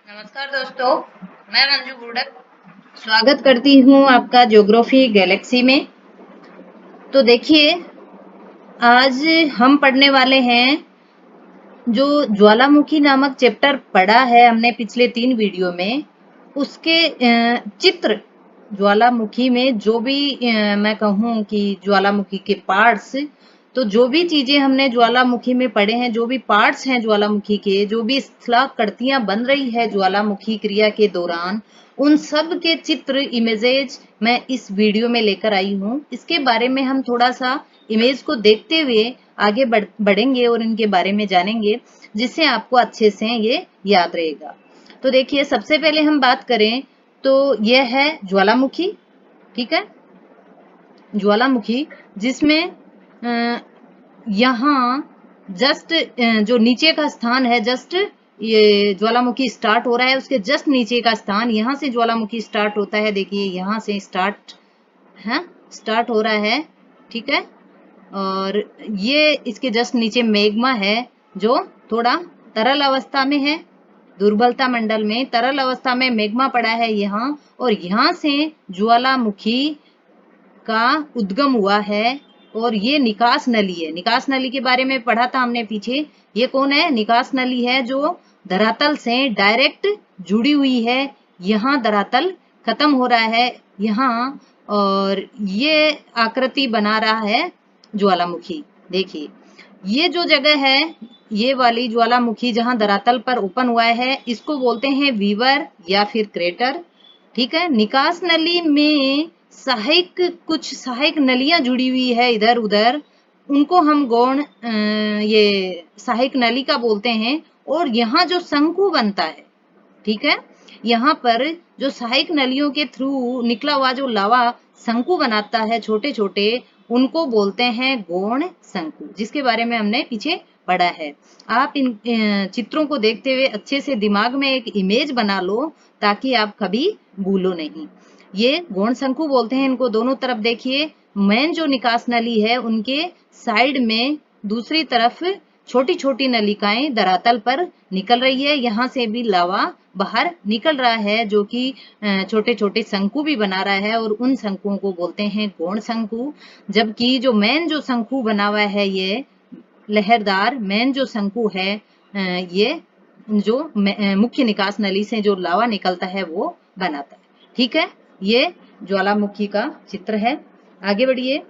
नमस्कार दोस्तों, मैं मंजू गुड़क स्वागत करती हूँ आपका ज्योग्राफी गैलेक्सी में। तो देखिए, आज हम पढ़ने वाले हैं जो ज्वालामुखी नामक चैप्टर पढ़ा है हमने पिछले 3 वीडियो में, उसके चित्र ज्वालामुखी में जो भी मैं कहूँ कि ज्वालामुखी के पार्ट्स, तो जो भी चीजें हमने ज्वालामुखी में पढ़े हैं, जो भी पार्ट्स हैं ज्वालामुखी के, जो भी स्थलाकृतियां बन रही है ज्वालामुखी क्रिया के दौरान, उन सब के चित्र इमेजेज मैं इस वीडियो में लेकर आई हूँ। इसके बारे में हम थोड़ा सा इमेज को देखते हुए आगे बढ़ेंगे और इनके बारे में जानेंगे, जिससे आपको अच्छे से ये याद रहेगा। तो देखिए, सबसे पहले हम बात करें तो यह है ज्वालामुखी। ठीक है, ज्वालामुखी जिसमें यहाँ जस्ट जो नीचे का स्थान है, जस्ट ये ज्वालामुखी स्टार्ट हो रहा है, उसके जस्ट नीचे का स्थान, यहाँ से ज्वालामुखी स्टार्ट होता है। देखिए, यहाँ से स्टार्ट हो रहा है। ठीक है, और ये इसके जस्ट नीचे मैग्मा है, जो थोड़ा तरल अवस्था में है। दुर्बलता मंडल में तरल अवस्था में मैग्मा पड़ा है यहाँ, और यहाँ से ज्वालामुखी का उद्गम हुआ है। और ये निकास नली है। निकास नली के बारे में पढ़ा था हमने पीछे। ये कौन है? निकास नली है, जो धरातल से डायरेक्ट जुड़ी हुई है। यहाँ धरातल खत्म हो रहा है यहाँ, और ये आकृति बना रहा है ज्वालामुखी। देखिए, ये जो जगह है, ये वाली ज्वालामुखी जहां धरातल पर ओपन हुआ है, इसको बोलते हैं वीवर या फिर क्रेटर। ठीक है, निकास नली में कुछ सहायक नलियां जुड़ी हुई है इधर उधर, उनको हम गौण ये सहायक नली का बोलते हैं। और यहाँ जो शंकु बनता है, ठीक है, यहाँ पर जो सहायक नलियों के थ्रू निकला हुआ जो लावा शंकु बनाता है छोटे छोटे, उनको बोलते हैं गौण शंकु, जिसके बारे में हमने पीछे पढ़ा है। आप इन चित्रों को देखते हुए अच्छे से दिमाग में एक इमेज बना लो, ताकि आप कभी भूलो नहीं। ये गौण शंकु बोलते हैं इनको। दोनों तरफ देखिए, मेन जो निकास नली है, उनके साइड में दूसरी तरफ छोटी छोटी नलिकाएं धरातल पर निकल रही है। यहाँ से भी लावा बाहर निकल रहा है, जो कि छोटे छोटे शंकु भी बना रहा है, और उन शंकुओं को बोलते हैं गौण शंकु। जबकि जो मेन जो शंकु बना हुआ है, ये लहरदार मेन जो शंकु है, ये जो मुख्य निकास नली से जो लावा निकलता है वो बनाता है। ठीक है, ये ज्वालामुखी का चित्र है। आगे बढ़िए,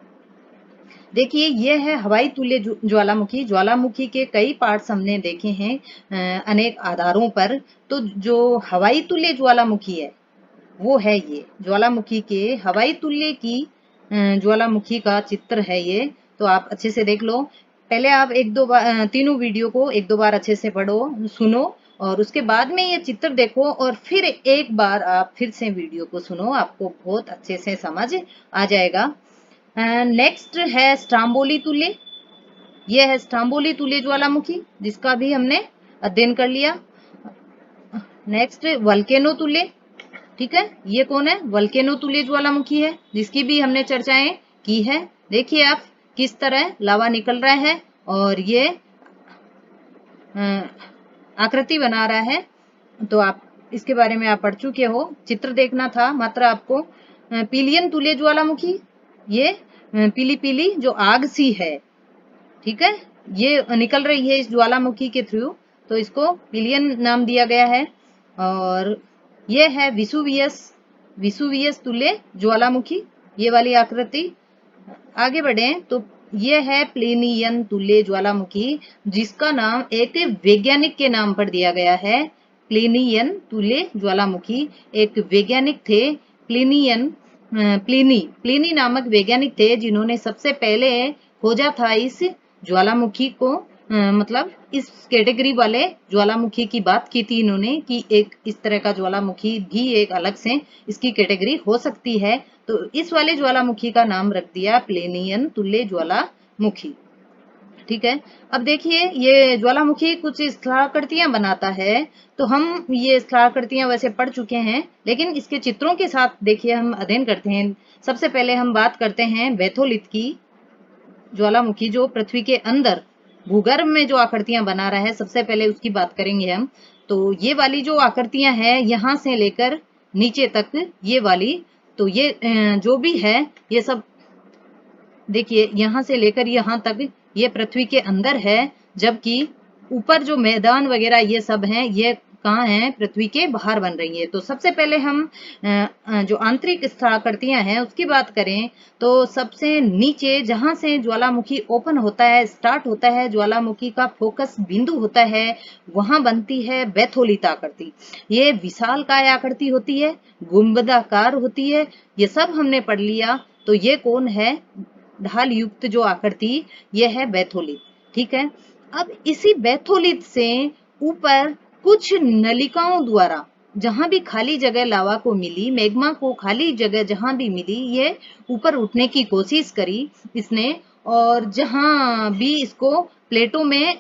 देखिए, ये है हवाई तुल्य ज्वालामुखी। ज्वालामुखी के कई पार्ट्स हमने देखे हैं अनेक आधारों पर। तो जो हवाई तुल्य ज्वालामुखी है, वो है ये ज्वालामुखी के हवाई तुल्य की ज्वालामुखी का चित्र है ये। तो आप अच्छे से देख लो। पहले आप एक दो बार तीनों वीडियो को एक दो बार अच्छे से पढ़ो, सुनो, और उसके बाद में ये चित्र देखो, और फिर एक बार आप फिर से वीडियो को सुनो, आपको बहुत अच्छे से समझ आ जाएगा। नेक्स्ट है स्ट्राम्बोली तुल्य। यह है स्ट्राम्बोली तुल्य ज्वालामुखी, जिसका भी हमने अध्ययन कर लिया। नेक्स्ट वल्केनो तुल्य। ठीक है, ये कौन है? वल्केनो तुल्य ज्वालामुखी है, जिसकी भी हमने चर्चाएं की है। देखिए आप किस तरह लावा निकल रहा है, और ये आकृति बना रहा है। तो आप इसके बारे में आप पढ़ चुके हो, चित्र देखना था मात्र आपको। पिलियन तुल्य ज्वालामुखी, ये पीली पीली जो आग सी है, ठीक है, ये निकल रही है इस ज्वालामुखी के थ्रू, तो इसको पिलियन नाम दिया गया है। और ये है विसुवियस तुल्य ज्वालामुखी, ये वाली आकृति। आगे बढ़े तो ये है प्लेनियन तुल्य ज्वालामुखी, जिसका नाम एक वैज्ञानिक के नाम पर दिया गया है। प्लेनियन तुल्य ज्वालामुखी एक वैज्ञानिक थे, प्लिनी नामक वैज्ञानिक थे, जिन्होंने सबसे पहले खोजा था इस ज्वालामुखी को। मतलब इस कैटेगरी वाले ज्वालामुखी की बात की थी इन्होंने, कि एक इस तरह का ज्वालामुखी भी एक अलग से इसकी कैटेगरी हो सकती है। तो इस वाले ज्वालामुखी का नाम रख दिया प्लेनियन तुल्य ज्वालामुखी। ठीक है, अब देखिए, ये ज्वालामुखी कुछ स्थलाकृतियां बनाता है। तो हम ये स्थलाकृतियां वैसे पढ़ चुके हैं, लेकिन इसके चित्रों के साथ देखिए हम अध्ययन करते हैं। सबसे पहले हम बात करते हैं बैथोलिथ की ज्वालामुखी, जो पृथ्वी के अंदर भूगर्भ में जो आकृतियां बना रहा है, सबसे पहले उसकी बात करेंगे हम। तो ये वाली जो आकृतियां हैं यहाँ से लेकर नीचे तक ये वाली, तो ये जो भी है ये सब देखिए यहाँ से लेकर यहाँ तक ये पृथ्वी के अंदर है, जबकि ऊपर जो मैदान वगैरह ये सब हैं ये कहाँ हैं, पृथ्वी के बाहर बन रही है। तो सबसे पहले हम जो आंतरिक आकृतियां हैं उसकी बात करें तो सबसे नीचे जहां से ज्वालामुखी ओपन होता है, स्टार्ट होता है, ज्वालामुखी का फोकस बिंदु होता है, वहां बनती है बैथोलित आकृति। ये विशालकाय आकृति होती है, गुंबदाकार होती है, ये सब हमने पढ़ लिया। तो ये कौन है, ढाल युक्त जो आकृति, यह है बैथोलित। ठीक है, अब इसी बैथोलित से ऊपर कुछ नलिकाओं द्वारा जहां भी खाली जगह लावा को मिली, मैग्मा को खाली जगह जहां भी मिली, ये ऊपर उठने की कोशिश करी इसने, और जहां भी इसको प्लेटों में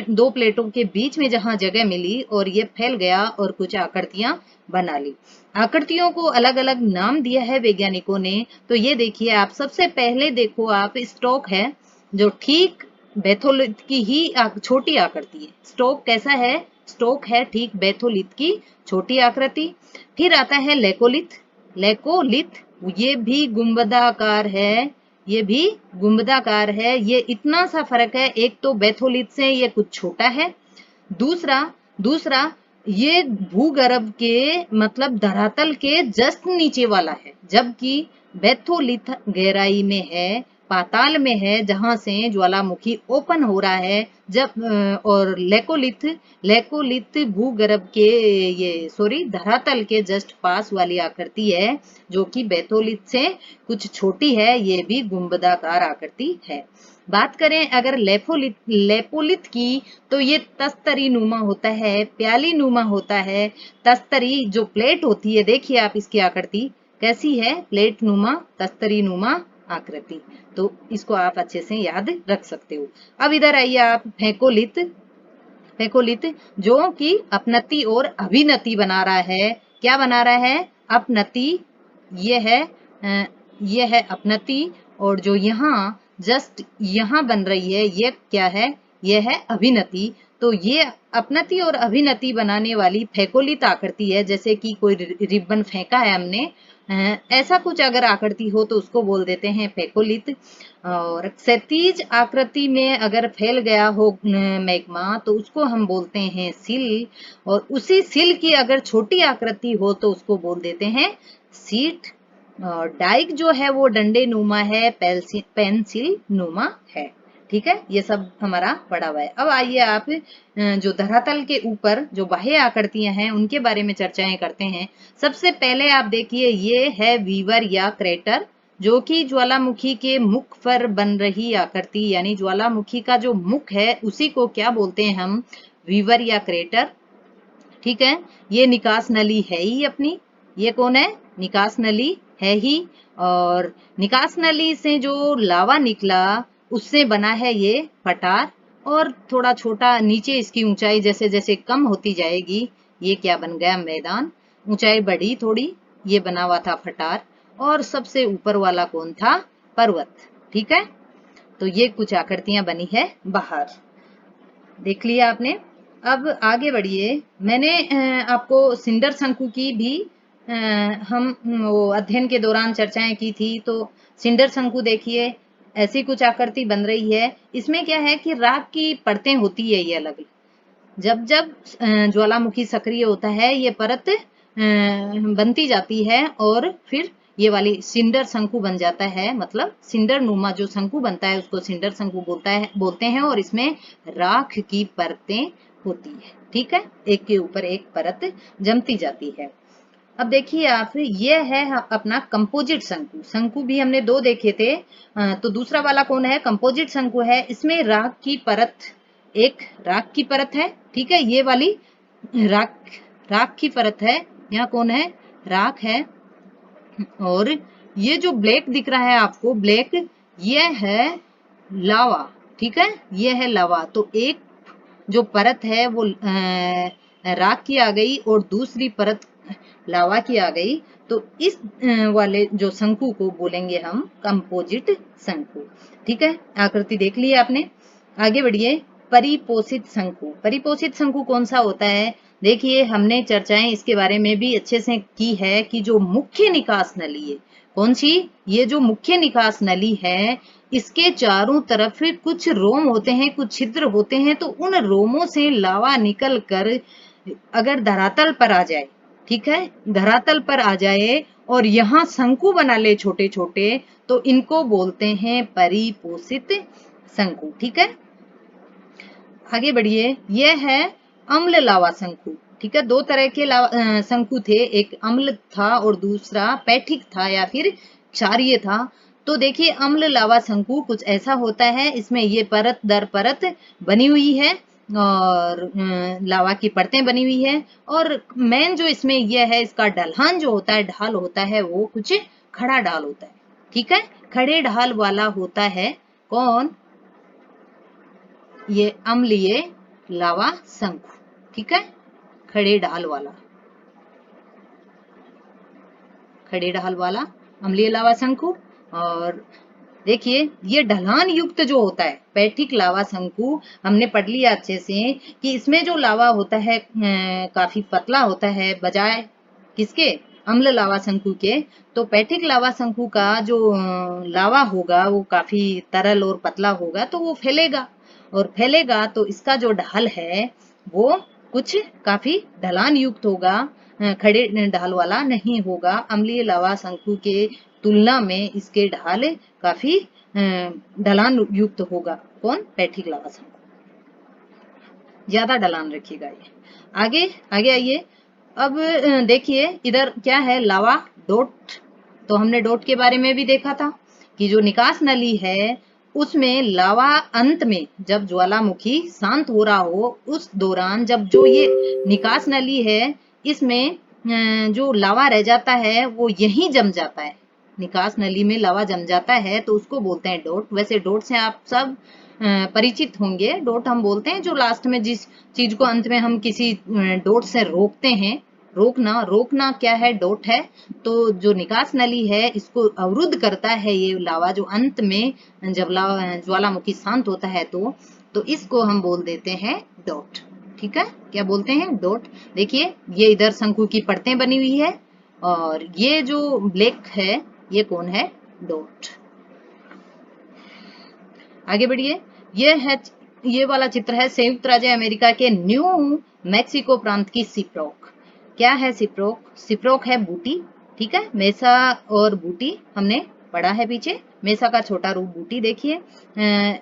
दो प्लेटों के बीच में जहां जगह मिली और ये फैल गया और कुछ आकृतियां बना ली। आकृतियों को अलग अलग नाम दिया है वैज्ञानिकों ने। तो ये देखिए आप, सबसे पहले देखो आप, स्टोक है जो ठीक बैथोलित की ही छोटी आकृति है। स्टोक कैसा है, स्टोक है ठीक बैथोलित की छोटी आकृति। फिर आता है लेकोलिथ। लेकोलिथ ये भी गुंबदाकार है, ये भी गुंबदाकार है। ये इतना सा फर्क है, एक तो बैथोलिथ से ये कुछ छोटा है, दूसरा ये भूगर्भ के मतलब धरातल के जस्ट नीचे वाला है, जबकि बैथोलिथ गहराई में है, पाताल में है, जहां से ज्वालामुखी ओपन हो रहा है। और लेकोलिथ भूगर्भ के धरातल के जस्ट पास वाली आकृति है, जो कि बैथोलिथ से कुछ छोटी है, ये भी गुंबदाकार आकृति है। बात करें अगर लेपोलिथ की, तो ये तस्तरी नुमा होता है, प्याली नुमा होता है। तस्तरी जो प्लेट होती है, देखिए आप इसकी आकृति कैसी है, प्लेट नुमा, तस्तरी नुमा आकृति। तो इसको आप अच्छे से याद रख सकते हो। अब इधर आइए आप, फेकोलिथ। फेकोलिथ जो कि अपनति और अभिनति बना रहा है। क्या बना रहा है, अपनति। ये है अपनति, और जो यहाँ जस्ट यहाँ बन रही है ये क्या है, ये है अभिनति। तो ये अपनति और अभिनति बनाने वाली फेकोलित आकृति है। जैसे कि कोई रिबन फेंका है हमने, ऐसा कुछ अगर आकृति हो तो उसको बोल देते हैं फेकोलित। और क्षैतिज आकृति में अगर फैल गया हो मैग्मा तो उसको हम बोलते हैं सिल, और उसी सिल की अगर छोटी आकृति हो तो उसको बोल देते हैं सीट। डाइक जो है वो डंडे नुमा है, पेंसिल नुमा है। ठीक है, ये सब हमारा पढ़ा हुआ है। अब आइए आप जो धरातल के ऊपर जो बाह्य आकृतियां हैं उनके बारे में चर्चाएं करते हैं। सबसे पहले आप देखिए, ये है वीवर या क्रेटर, जो कि ज्वालामुखी के मुख पर बन रही आकृति, यानी ज्वालामुखी का जो मुख है उसी को क्या बोलते हैं हम, वीवर या क्रेटर। ठीक है, ये निकास नली है ही अपनी। ये कौन है, निकास नली है ही। और निकास नली से जो लावा निकला उससे बना है ये पठार, और थोड़ा छोटा नीचे इसकी ऊंचाई जैसे जैसे कम होती जाएगी, ये क्या बन गया, मैदान। ऊंचाई बढ़ी थोड़ी, ये बना हुआ था पठार। और सबसे ऊपर वाला कौन था, पर्वत। ठीक है, तो ये कुछ आकृतियां बनी है बाहर, देख लिया आपने। अब आगे बढ़िए, मैंने आपको सिंडर शंकु की भी हम वो अध्ययन के दौरान चर्चाएं की थी। तो सिंडर शंकु देखिए, ऐसी कुछ आकृति बन रही है। इसमें क्या है कि राख की परतें होती है, ये अलग। जब जब ज्वालामुखी सक्रिय होता है ये परत बनती जाती है, और फिर ये वाली सिंडर शंकु बन जाता है। मतलब सिंडर नुमा जो शंकु बनता है उसको सिंडर शंकु बोलते हैं, और इसमें राख की परतें होती है। ठीक है, एक के ऊपर एक परत जमती जाती है। अब देखिए आप, ये है अपना कंपोजिट शंकु। शंकु भी हमने दो देखे थे, तो दूसरा वाला कौन है, कंपोजिट शंकु है। इसमें राख की परत, एक राख की परत है। ठीक है, ये वाली राख की परत है। यहाँ कौन है, राख है। और ये जो ब्लैक दिख रहा है आपको, ब्लैक, ये है लावा। ठीक है, ये है लावा। तो एक जो परत है वो राख की आ गई, और दूसरी परत लावा की आ गई। तो इस वाले जो शंकु को बोलेंगे हम कंपोजिट शंकु। ठीक है, आकृति देख ली आपने। आगे बढ़िए, परिपोषित शंकु। परिपोषित शंकु कौन सा होता है? देखिए, हमने चर्चाएं इसके बारे में भी अच्छे से की है कि जो मुख्य निकास नली है, कौन सी? ये जो मुख्य निकास नली है, इसके चारों तरफ कुछ रोम होते हैं, कुछ छिद्र होते हैं, तो उन रोमों से लावा निकल कर अगर धरातल पर आ जाए, ठीक है, धरातल पर आ जाए और यहाँ शंकु बना ले छोटे छोटे, तो इनको बोलते हैं परिपोषित शंकु। ठीक है, आगे बढ़िए। यह है अम्ल लावा शंकु। ठीक है, दो तरह के शंकु थे, एक अम्ल था और दूसरा पैठिक था या फिर क्षारीय था। तो देखिए, अम्ल लावा शंकु कुछ ऐसा होता है, इसमें ये परत दर परत बनी हुई है और लावा की परतें बनी हुई है, और मेन जो इसमें यह है, इसका ढलान जो होता है, ढाल होता है, वो कुछ खड़ा ढाल होता है। ठीक है, खड़े ढाल वाला होता है। कौन? ये अम्लीय लावा शंकु। ठीक है, खड़े ढाल वाला, खड़े ढाल वाला अम्लीय लावा शंकु। और देखिए, ये ढलान युक्त जो होता है पैठिक लावा शंकु, हमने पढ़ लिया अच्छे से कि इसमें जो लावा होता है काफी पतला होता है, बजाय किसके? अम्ल लावा शंकु के। तो पैठिक लावा शंकु का जो लावा होगा वो काफी तरल और पतला होगा, तो वो फैलेगा, और फैलेगा तो इसका जो ढाल है वो कुछ काफी ढलान युक्त होगा, खड़े ढाल वाला नहीं होगा। अम्लीय लावा शंकु के तुलना में इसके ढाल काफी ढलान युक्त होगा। कौन? पैठिक लावा शंकु ज्यादा ढलान रखिएगा। ये आगे आगे आइए। अब देखिए, इधर क्या है? लावा डोट। तो हमने डोट के बारे में भी देखा था कि जो निकास नली है उसमें लावा अंत में जब ज्वालामुखी शांत हो रहा हो, उस दौरान जब जो ये निकास नली है, इसमें जो लावा रह जाता है वो यहीं जम जाता है। निकास नली में लावा जम जाता है तो उसको बोलते हैं डोट। वैसे डोट से आप सब परिचित होंगे। डोट हम बोलते हैं जो लास्ट में जिस चीज को अंत में हम किसी डोट से रोकते हैं। रोकना, रोकना क्या है? डोट है। तो जो निकास नली है इसको अवरुद्ध करता है ये लावा, जो अंत में जब ज्वालामुखी शांत होता है तो इसको हम बोल देते हैं डोट। ठीक है, क्या बोलते हैं? डोट। देखिए, ये इधर शंकु की परतें बनी हुई है और ये जो ब्लैक है ये कौन है? डोट। आगे बढ़िए। ये वाला चित्र है संयुक्त राज्य अमेरिका के न्यू मैक्सिको प्रांत की सिप्रोक। क्या है सिप्रोक? सिप्रोक है बूटी। ठीक है, मेसा और बूटी हमने पढ़ा है पीछे। मेसा का छोटा रूप बूटी। देखिए,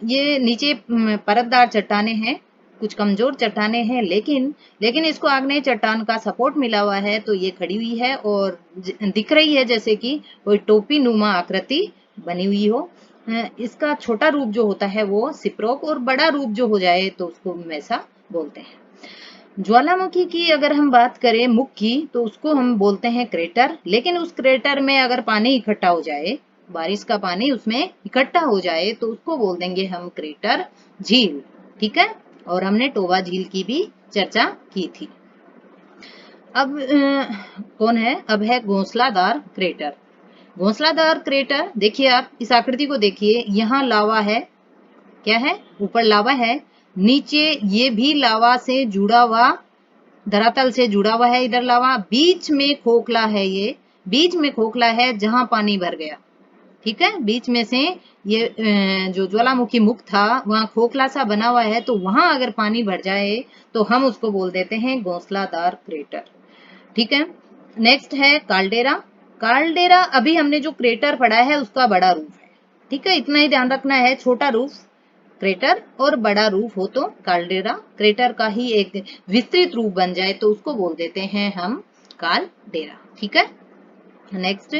ये नीचे परतदार चट्टाने हैं, कुछ कमजोर चट्टाने हैं, लेकिन इसको आग्नेय चट्टान का सपोर्ट मिला हुआ है, तो ये खड़ी हुई है और दिख रही है जैसे कि कोई टोपी नुमा आकृति बनी हुई हो। इसका छोटा रूप जो होता है वो सिप्रोक, और बड़ा रूप जो हो जाए तो उसको मेसा बोलते हैं। ज्वालामुखी की अगर हम बात करें मुख की, तो उसको हम बोलते हैं क्रेटर। लेकिन उस क्रेटर में अगर पानी इकट्ठा हो जाए, बारिश का पानी उसमें इकट्ठा हो जाए, तो उसको बोल देंगे हम क्रेटर झील। ठीक है, और हमने टोबा झील की भी चर्चा की थी। अब कौन है? अब है घोंसलादार क्रेटर। घोंसलादार क्रेटर, देखिए आप इस आकृति को देखिए, यहाँ लावा है। क्या है? ऊपर लावा है, नीचे ये भी लावा से जुड़ा हुआ, धरातल से जुड़ा हुआ है इधर लावा। बीच में खोखला है, ये बीच में खोखला है जहां पानी भर गया। ठीक है, बीच में से ये जो ज्वालामुखी मुख था वहां खोखला सा बना हुआ है, तो वहां अगर पानी भर जाए तो हम उसको बोल देते हैं घोंसलादार क्रेटर। ठीक है, नेक्स्ट है काल्डेरा। काल्डेरा अभी हमने जो क्रेटर पढ़ा है उसका बड़ा रूप है। ठीक है, इतना ही ध्यान रखना है, छोटा रूप क्रेटर और बड़ा रूप हो तो काल्डेरा। क्रेटर का ही एक विस्तृत रूप बन जाए तो उसको बोल देते हैं हम काल्डेरा। ठीक है, नेक्स्ट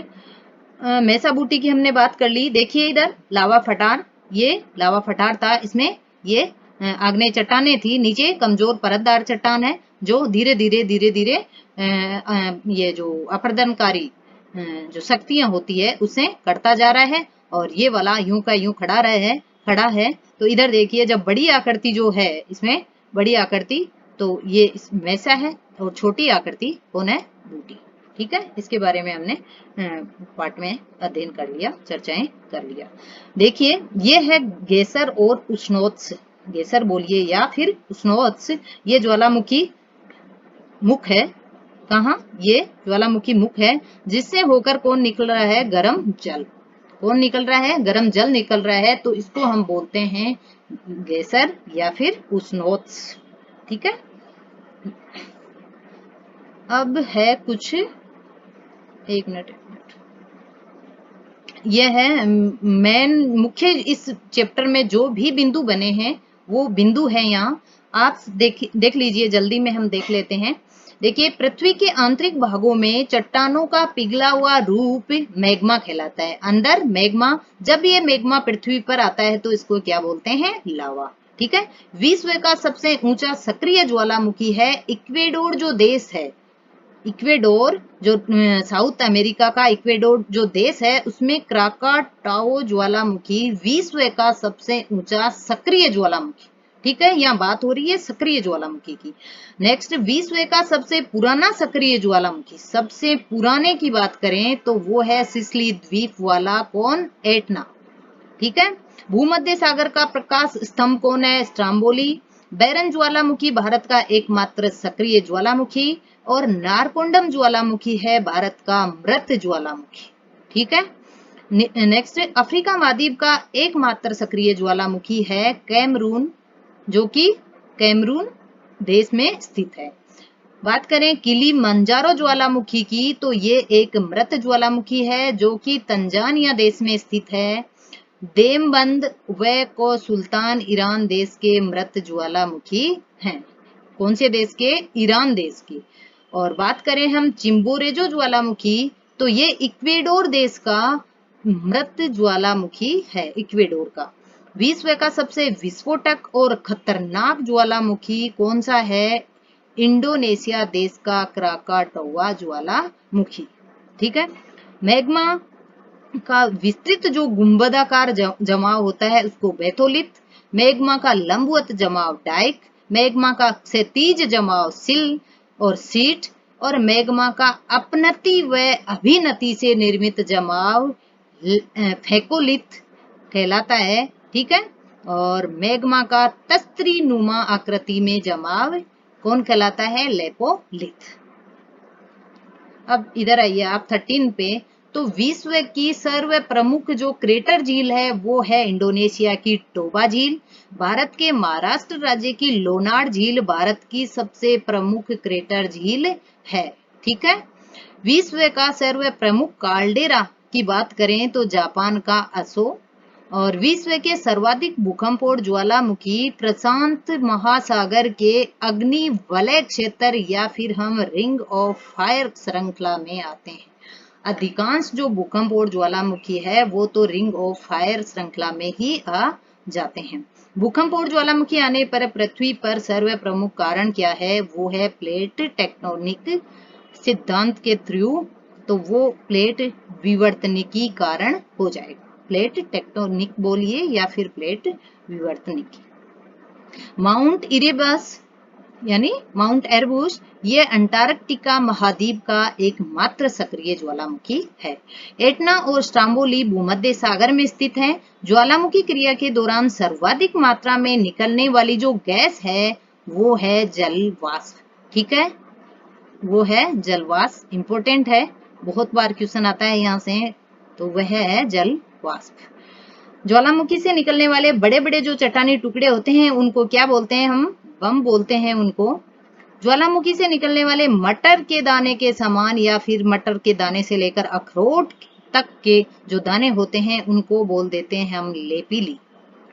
मेसा बूटी की हमने बात कर ली। देखिए इधर लावा फटार, ये लावा फटार था, इसमें ये आग्नेय चट्टाने थी, नीचे कमजोर परतदार चट्टान है जो धीरे धीरे ये जो अपरदनकारी जो शक्तियां होती है उससे कटता जा रहा है, और ये वाला यूं का यूं खड़ा है। तो इधर देखिए, जब बड़ी आकृति जो है, इसमें बड़ी आकृति तो ये मेसा है, और छोटी आकृति कौन है? बूटी। ठीक है, इसके बारे में हमने पाठ में अध्ययन कर लिया, चर्चाएं कर लिया। देखिए, ये है गेसर और उष्णोत्स। गेसर बोलिए या फिर उष्णोत्स, ये ज्वालामुखी मुख है। कहाँ? ये ज्वालामुखी मुख है, जिससे होकर कौन निकल रहा है? गर्म जल। कौन निकल रहा है? गर्म जल निकल रहा है, तो इसको हम बोलते हैं गेसर या फिर उष्णोत्स। ठीक है। अब है कुछ, एक मिनट, यह है मेन मुख्य, इस चैप्टर में जो भी बिंदु बने हैं वो बिंदु है यहाँ, आप देख लीजिए, जल्दी में हम देख लेते हैं। देखिए, पृथ्वी के आंतरिक भागों में चट्टानों का पिघला हुआ रूप मैग्मा कहलाता है। अंदर मैग्मा, जब ये मैग्मा पृथ्वी पर आता है तो इसको क्या बोलते हैं? लावा। ठीक है। विश्व का सबसे ऊंचा सक्रिय ज्वालामुखी है इक्वेडोर जो देश है। इक्वेडोर जो साउथ अमेरिका का इक्वेडोर जो देश है, उसमें क्राकाटाओ ज्वालामुखी विश्व का सबसे ऊंचा सक्रिय ज्वालामुखी। ठीक है, यहाँ बात हो रही है सक्रिय ज्वालामुखी की। नेक्स्ट, विश्व का सबसे पुराना सक्रिय ज्वालामुखी, सबसे पुराने की बात करें तो वो है सिसिली द्वीप वाला कौन? एटना। ठीक है। भूमध्य सागर का प्रकाश स्तंभ कौन है? स्ट्राम्बोली। बैरन ज्वालामुखी भारत का एकमात्र सक्रिय ज्वालामुखी, और नारकोंडम ज्वालामुखी है भारत का मृत ज्वालामुखी। ठीक है। नेक्स्ट, अफ्रीका महाद्वीप का एकमात्र सक्रिय ज्वालामुखी है कैमरून, जो कि कैमरून देश में स्थित है। बात करें किलिमंजारो ज्वालामुखी की, तो ये एक मृत ज्वालामुखी है जो कि तंजानिया देश में स्थित है। देमबंद व को सुल्तान ईरान देश के मृत ज्वालामुखी हैं। कौन से देश के? ईरान देश की। और बात करें हम चिम्बोरेजो ज्वालामुखी, तो ये इक्वेडोर देश का मृत ज्वालामुखी है, इक्वेडोर का। विश्व का सबसे विस्फोटक और खतरनाक ज्वालामुखी कौन सा है? इंडोनेशिया देश का क्राकाटोआ ज्वालामुखी। ठीक है। मैग्मा का विस्तृत जो गुंबदाकार जमाव होता है उसको बेथोलिथ, मैग्मा का लंबवत जमाव डाइक, मैग्मा का क्षैतिज जमाव सिल और सीट, और मैग्मा का अपनति व अभिनति से निर्मित जमाव फेकोलिथ कहलाता है। ठीक है। और मैग्मा का तस्त्री नुमा आकृति में जमाव कौन कहलाता है? लेपोलिथ। अब इधर आइए आप 13 पे। तो विश्व की सर्व प्रमुख जो क्रेटर झील है वो है इंडोनेशिया की टोबा झील। भारत के महाराष्ट्र राज्य की लोनार झील भारत की सबसे प्रमुख क्रेटर झील है। ठीक है। विश्व का सर्व प्रमुख काल्डेरा की बात करें तो जापान का असो, और विश्व के सर्वाधिक भूकंपौर ज्वालामुखी प्रशांत महासागर के अग्नि वलय क्षेत्र या फिर हम रिंग ऑफ फायर श्रृंखला में आते हैं। अधिकांश जो भूकंपौर ज्वालामुखी है वो तो रिंग ऑफ फायर श्रृंखला में ही आ जाते हैं। भूकंपौर ज्वालामुखी आने पर पृथ्वी पर सर्व प्रमुख कारण क्या है? वो है प्लेट टेक्टोनिक सिद्धांत के थ्रू, तो वो प्लेट विवर्तनिकी कारण हो जाएगा। प्लेट टेक्टोनिक बोलिए या फिर प्लेट विवर्तनिकी। माउंट इरेबस यानी माउंट एरबुस, ये अंटार्कटिका महाद्वीप का एकमात्र सक्रिय ज्वालामुखी है। एटना और स्ट्राम्बोली भूमध्य सागर में स्थित हैं। ज्वालामुखी क्रिया के दौरान सर्वाधिक मात्रा में निकलने वाली जो गैस है वो है जलवाष्प। ठीक है, वो है जलवाष्प। इंपोर्टेंट है, बहुत बार क्वेश्चन आता है यहाँ से, तो वह है जल वाष्प। ज्वालामुखी से निकलने वाले बड़े बड़े जो चट्टानी टुकड़े होते हैं उनको क्या बोलते हैं? हम बम बोलते हैं उनको। ज्वालामुखी से निकलने वाले मटर के दाने के समान या फिर मटर के दाने से लेकर अखरोट तक के जो दाने होते हैं उनको बोल देते हैं हम लेपिली।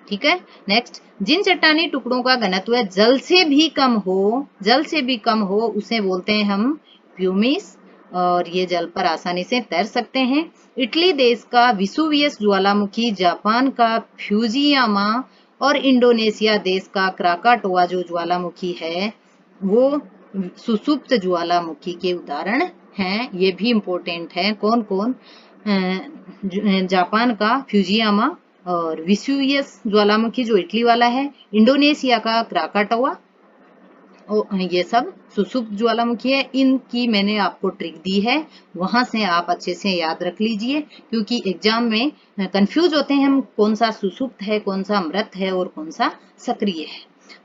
ठीक है। नेक्स्ट, जिन चट्टानी टुकड़ों का घनत्व जल से भी कम हो उसे बोलते हैं हम प्यूमिस, और ये जल पर आसानी से तैर सकते हैं। इटली देश का विसुवियस ज्वालामुखी, जापान का फ्यूजियामा और इंडोनेशिया देश का क्राकाटोआ जो ज्वालामुखी है वो सुसुप्त ज्वालामुखी के उदाहरण हैं। ये भी इम्पोर्टेंट है। कौन कौन? जापान का फ्यूजियामा और विसुवियस ज्वालामुखी जो इटली वाला है, इंडोनेशिया का क्राकाटोआ ये सब सुषुप्त ज्वालामुखी है, इनकी मैंने आपको ट्रिक दी है, वहां से आप अच्छे से याद रख लीजिए, क्योंकि एग्जाम में कंफ्यूज होते हैं हम कौन सा सुषुप्त है, कौन सा मृत है और कौन सा सक्रिय है।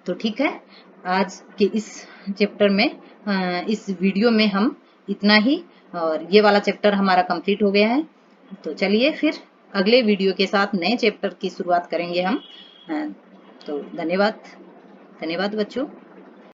तो ठीक है, आज के इस चैप्टर में इस वीडियो में हम इतना ही, और ये वाला चैप्टर हमारा कंप्लीट हो गया है। तो चलिए फिर अगले वीडियो के साथ नए चैप्टर की शुरुआत करेंगे हम। तो धन्यवाद, धन्यवाद बच्चों।